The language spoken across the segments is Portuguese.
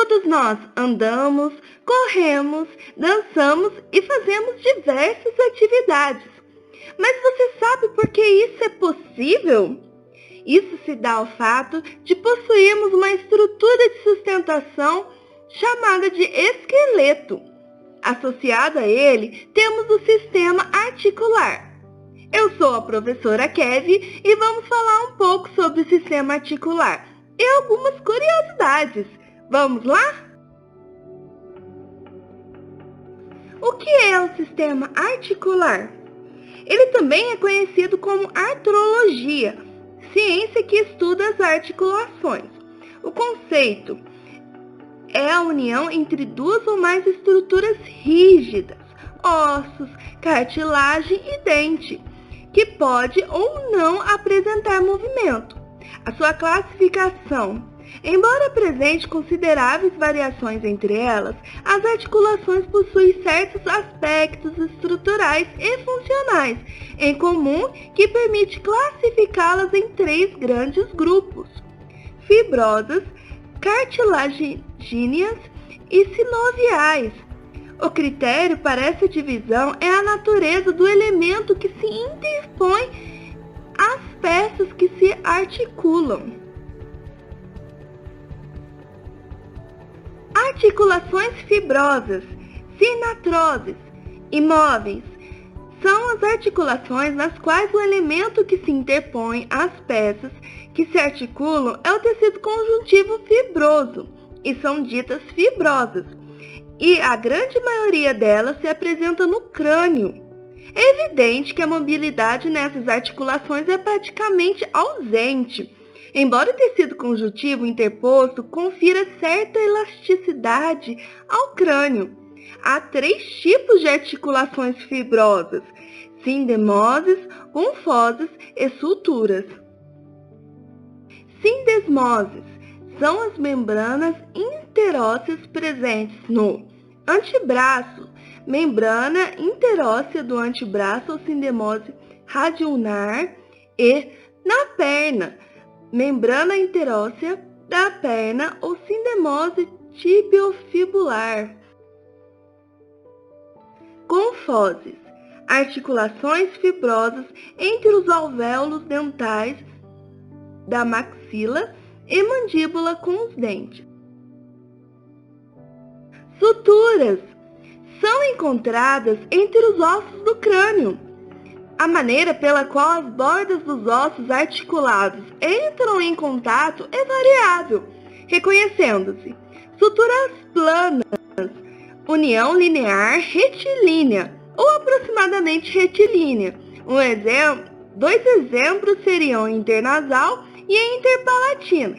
Todos nós andamos, corremos, dançamos e fazemos diversas atividades. Mas você sabe por que isso é possível? Isso se dá ao fato de possuirmos uma estrutura de sustentação chamada de esqueleto. Associado a ele, temos o sistema articular. Eu sou a professora Kevin e vamos falar um pouco sobre o sistema articular e algumas curiosidades. Vamos lá? O que é o sistema articular? Ele também é conhecido como artrologia, ciência que estuda as articulações. O conceito é a união entre duas ou mais estruturas rígidas, ossos, cartilagem e dente, que pode ou não apresentar movimento. A sua classificação. Embora apresente consideráveis variações entre elas, as articulações possuem certos aspectos estruturais e funcionais em comum que permite classificá-las em 3 grandes grupos: fibrosas, cartilagíneas e sinoviais. O critério para essa divisão é a natureza do elemento que se interpõe às peças que se articulam. Articulações fibrosas, sinatroses, imóveis, são as articulações nas quais o elemento que se interpõe às peças que se articulam é o tecido conjuntivo fibroso, e são ditas fibrosas, e a grande maioria delas se apresenta no crânio. É evidente que a mobilidade nessas articulações é praticamente ausente, embora o tecido conjuntivo interposto confira certa elasticidade ao crânio. Há 3 tipos de articulações fibrosas: sindemoses, gonfosas e suturas. Sindesmoses são as membranas interósseas presentes no antebraço, membrana interóssea do antebraço ou sindemose radioulnar, e na perna, membrana interóssea da perna ou sindemose tibiofibular. Gonfoses, articulações fibrosas entre os alvéolos dentais da maxila e mandíbula com os dentes. Suturas são encontradas entre os ossos do crânio. A maneira pela qual as bordas dos ossos articulados entram em contato é variável, reconhecendo-se suturas planas, união linear retilínea ou aproximadamente retilínea. 2 exemplos seriam a internasal e a interpalatina.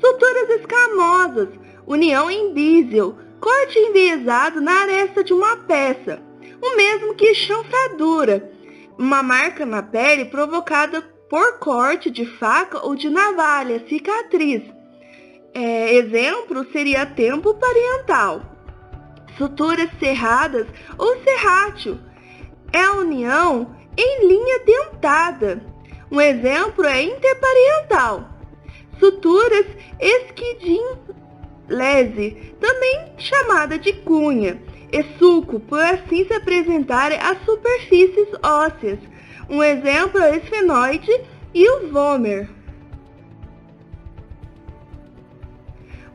Suturas escamosas, união em bísel, corte enviesado na aresta de uma peça, o mesmo que chanfradura, uma marca na pele provocada por corte de faca ou de navalha, cicatriz. Exemplo seria tempo parietal. Suturas cerradas ou serrátil, é a união em linha dentada. Um exemplo é interparietal. Suturas esquidinlese, também chamada de cunha, e sulco, por assim se apresentarem as superfícies ósseas. Um exemplo é o esfenoide e o vômer.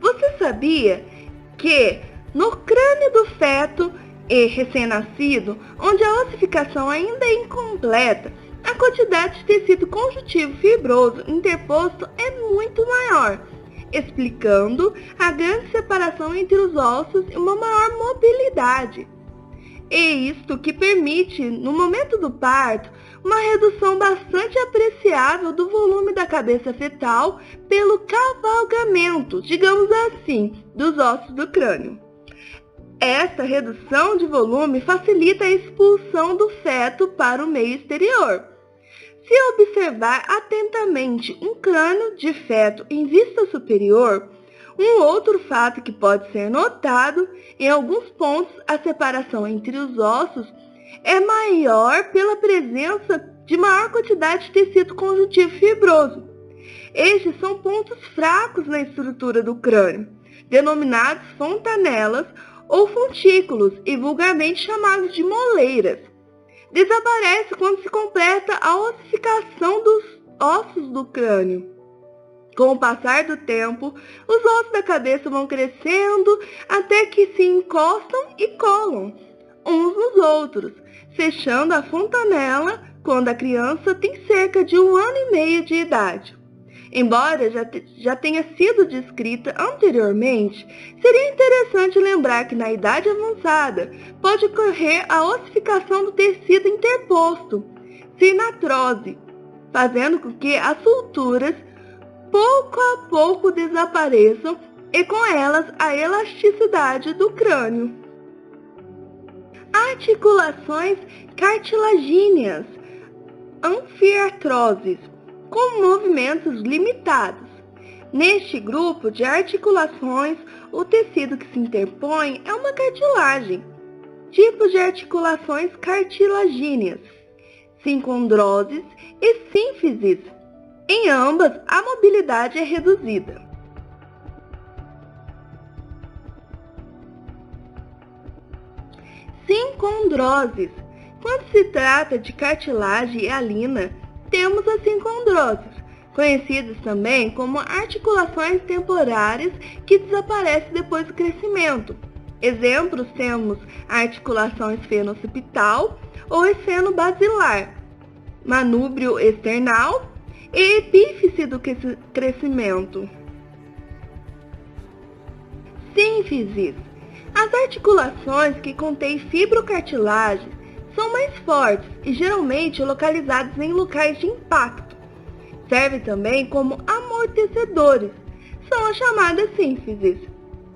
Você sabia que no crânio do feto e recém-nascido, onde a ossificação ainda é incompleta, a quantidade de tecido conjuntivo fibroso interposto é muito maior, explicando a grande separação entre os ossos e uma maior mobilidade. É isto que permite, no momento do parto, uma redução bastante apreciável do volume da cabeça fetal pelo cavalgamento, digamos assim, dos ossos do crânio. Esta redução de volume facilita a expulsão do feto para o meio exterior. Se observar atentamente um crânio de feto em vista superior, um outro fato que pode ser notado, em alguns pontos a separação entre os ossos é maior pela presença de maior quantidade de tecido conjuntivo fibroso. Estes são pontos fracos na estrutura do crânio. denominados fontanelas ou fontículos e vulgarmente chamados de moleiras. Desaparece quando se completa a ossificação dos ossos do crânio. Com o passar do tempo, os ossos da cabeça vão crescendo até que se encostam e colam uns nos outros, fechando a fontanela quando a criança tem cerca de 1 ano e meio de idade. Embora já tenha sido descrita anteriormente, seria interessante lembrar que na idade avançada pode ocorrer a ossificação do tecido interposto, sinatrose, fazendo com que as suturas pouco a pouco desapareçam e com elas a elasticidade do crânio. Articulações cartilagíneas, anfiartroses, com movimentos limitados. Neste grupo de articulações, o tecido que se interpõe é uma cartilagem. Tipos de articulações cartilagíneas: sincondroses e sínfises. Em ambas, a mobilidade é reduzida. Sincondroses. Quando se trata de cartilagem hialina, temos as sincondroses, conhecidas também como articulações temporárias que desaparecem depois do crescimento. Exemplos temos a articulação esfeno-occipital ou esfeno-basilar, manúbrio external e epífice do crescimento. Sínfises. As articulações que contêm fibrocartilagem são mais fortes e geralmente localizadas em locais de impacto. Servem também como amortecedores. São as chamadas sínfises.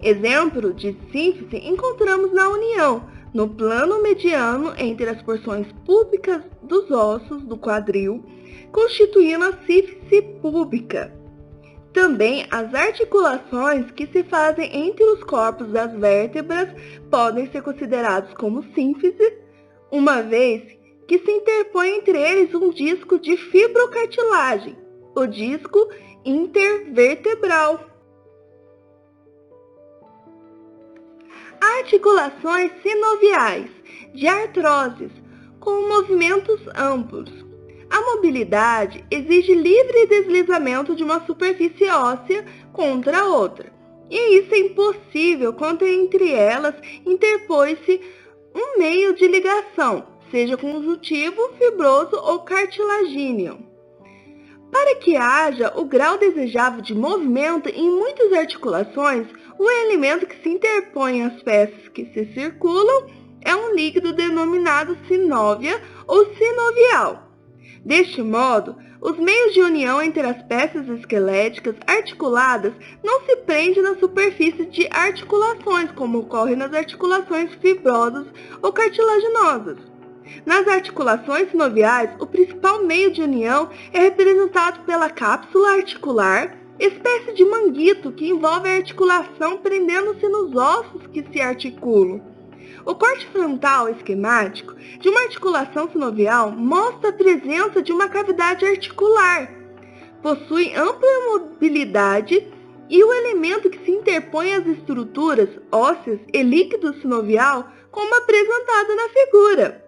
Exemplo de sínfise encontramos na união, no plano mediano entre as porções púbicas dos ossos do quadril, constituindo a sífice púbica. Também as articulações que se fazem entre os corpos das vértebras podem ser considerados como sínfises, uma vez que se interpõe entre eles um disco de fibrocartilagem, o disco intervertebral. Articulações sinoviais, de artroses, com movimentos amplos. A mobilidade exige livre deslizamento de uma superfície óssea contra a outra, e isso é impossível quando entre elas interpõe-se um meio de ligação, seja conjuntivo, fibroso ou cartilagíneo. Para que haja o grau desejável de movimento em muitas articulações, o elemento que se interpõe às peças que se circulam é um líquido denominado sinóvia ou sinovial. Deste modo, os meios de união entre as peças esqueléticas articuladas não se prendem na superfície de articulações, como ocorre nas articulações fibrosas ou cartilaginosas. Nas articulações sinoviais, o principal meio de união é representado pela cápsula articular, espécie de manguito que envolve a articulação prendendo-se nos ossos que se articulam. O corte frontal esquemático de uma articulação sinovial mostra a presença de uma cavidade articular. Possui ampla mobilidade e o elemento que se interpõe às estruturas ósseas e líquido sinovial, como apresentado na figura.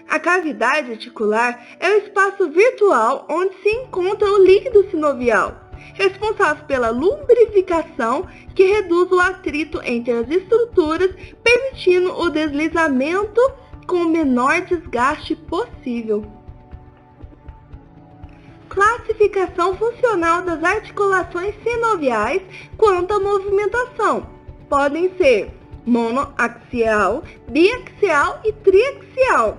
A cavidade articular é o espaço virtual onde se encontra o líquido sinovial, responsável pela lubrificação que reduz o atrito entre as estruturas, permitindo o deslizamento com o menor desgaste possível. Classificação funcional das articulações sinoviais quanto à movimentação. Podem ser monoaxial, biaxial e triaxial.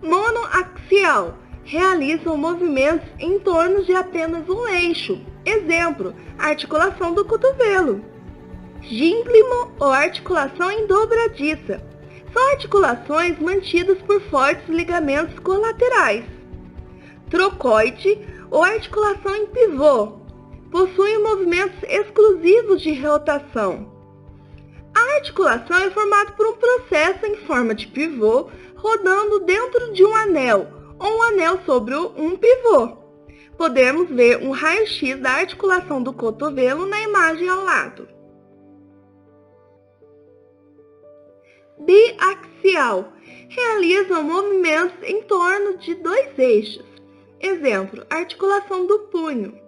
Monoaxial. Realizam movimentos em torno de apenas um eixo. Exemplo, a articulação do cotovelo. Gínglimo ou articulação em dobradiça. São articulações mantidas por fortes ligamentos colaterais. Trocoide ou articulação em pivô. Possuem movimentos exclusivos de rotação. A articulação é formada por um processo em forma de pivô rodando dentro de um anel ou um anel sobre um pivô. Podemos ver um raio-x da articulação do cotovelo na imagem ao lado. Biaxial. Realizam movimentos em torno de dois eixos. Exemplo, articulação do punho.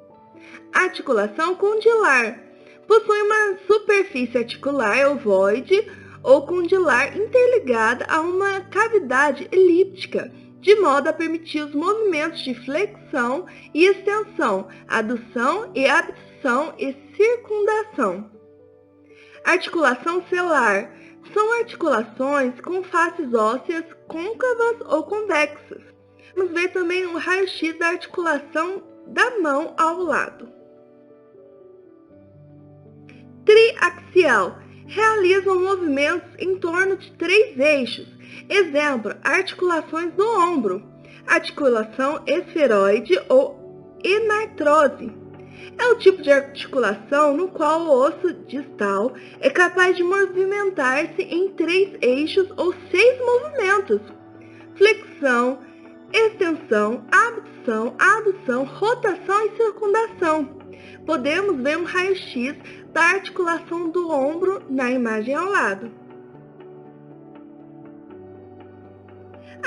Articulação condilar. Possui uma superfície articular ovoide ou condilar interligada a uma cavidade elíptica, de modo a permitir os movimentos de flexão e extensão, adução e abdução e circundação. Articulação celular. São articulações com faces ósseas côncavas ou convexas. Vamos ver também um raio-x da articulação da mão ao lado. Triaxial. Realizam movimentos em torno de três eixos. Exemplo, articulações do ombro. Articulação esferoide ou enartrose. É o tipo de articulação no qual o osso distal é capaz de movimentar-se em três eixos ou 6 movimentos: flexão, extensão, abdução, adução, rotação e circundação. Podemos ver um raio-x da articulação do ombro na imagem ao lado.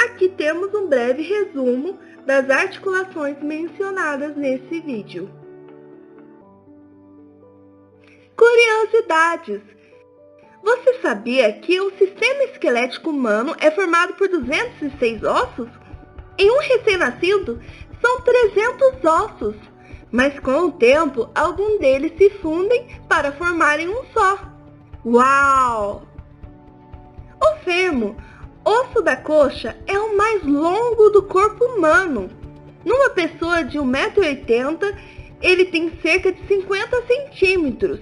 Aqui temos um breve resumo das articulações mencionadas nesse vídeo. Curiosidades! Você sabia que o sistema esquelético humano é formado por 206 ossos? Em um recém-nascido, são 300 ossos, mas com o tempo, alguns deles se fundem para formarem um só. Uau! O fêmur, osso da coxa, é o mais longo do corpo humano. Numa pessoa de 1,80 m, ele tem cerca de 50 centímetros.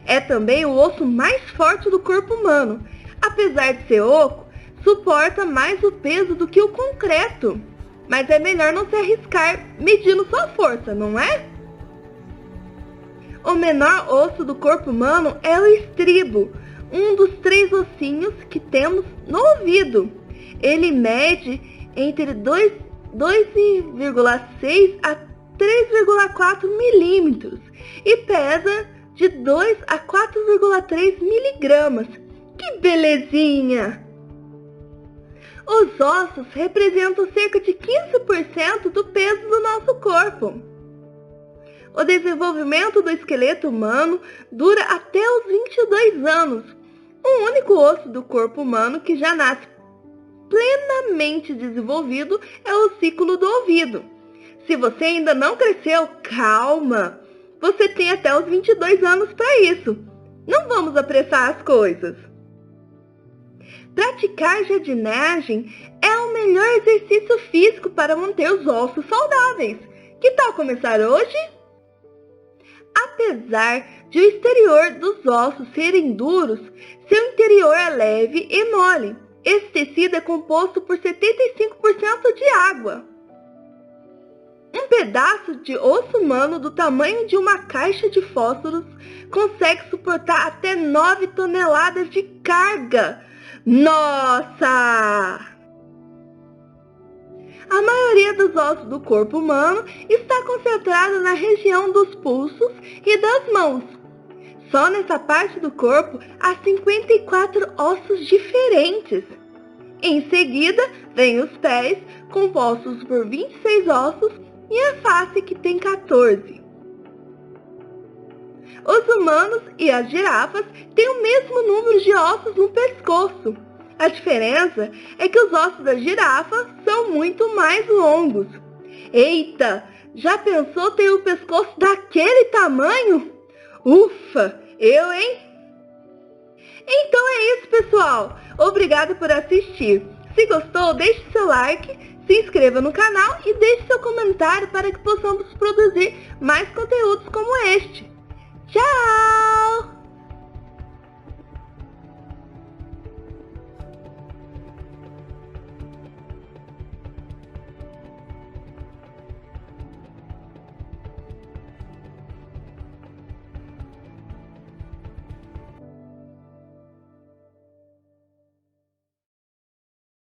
É também o osso mais forte do corpo humano. Apesar de ser oco, suporta mais o peso do que o concreto. Mas é melhor não se arriscar medindo sua força, não é? O menor osso do corpo humano é o estribo, um dos 3 ossinhos que temos no ouvido. Ele mede entre 2,6 a 3,4 milímetros e pesa de 2 a 4,3 miligramas. Que belezinha! Os ossos representam cerca de 15% do peso do nosso corpo. O desenvolvimento do esqueleto humano dura até os 22 anos. O único osso do corpo humano que já nasce plenamente desenvolvido é o ossículo do ouvido. Se você ainda não cresceu, calma! Você tem até os 22 anos para isso. Não vamos apressar as coisas. Praticar jardinagem é o melhor exercício físico para manter os ossos saudáveis. Que tal começar hoje? Apesar de o exterior dos ossos serem duros, seu interior é leve e mole. Esse tecido é composto por 75% de água. Um pedaço de osso humano do tamanho de uma caixa de fósforos consegue suportar até 9 toneladas de carga. Nossa! A maioria dos ossos do corpo humano está concentrada na região dos pulsos e das mãos. Só nessa parte do corpo há 54 ossos diferentes. Em seguida, vem os pés, compostos por 26 ossos, e a face, que tem 14. Os humanos e as girafas têm o mesmo número de ossos no pescoço. A diferença é que os ossos da girafa são muito mais longos. Eita, já pensou ter o pescoço daquele tamanho? Ufa, eu, hein? Então é isso, pessoal. Obrigada por assistir. Se gostou, deixe seu like, se inscreva no canal e deixe seu comentário para que possamos produzir mais conteúdos como este. Tchau!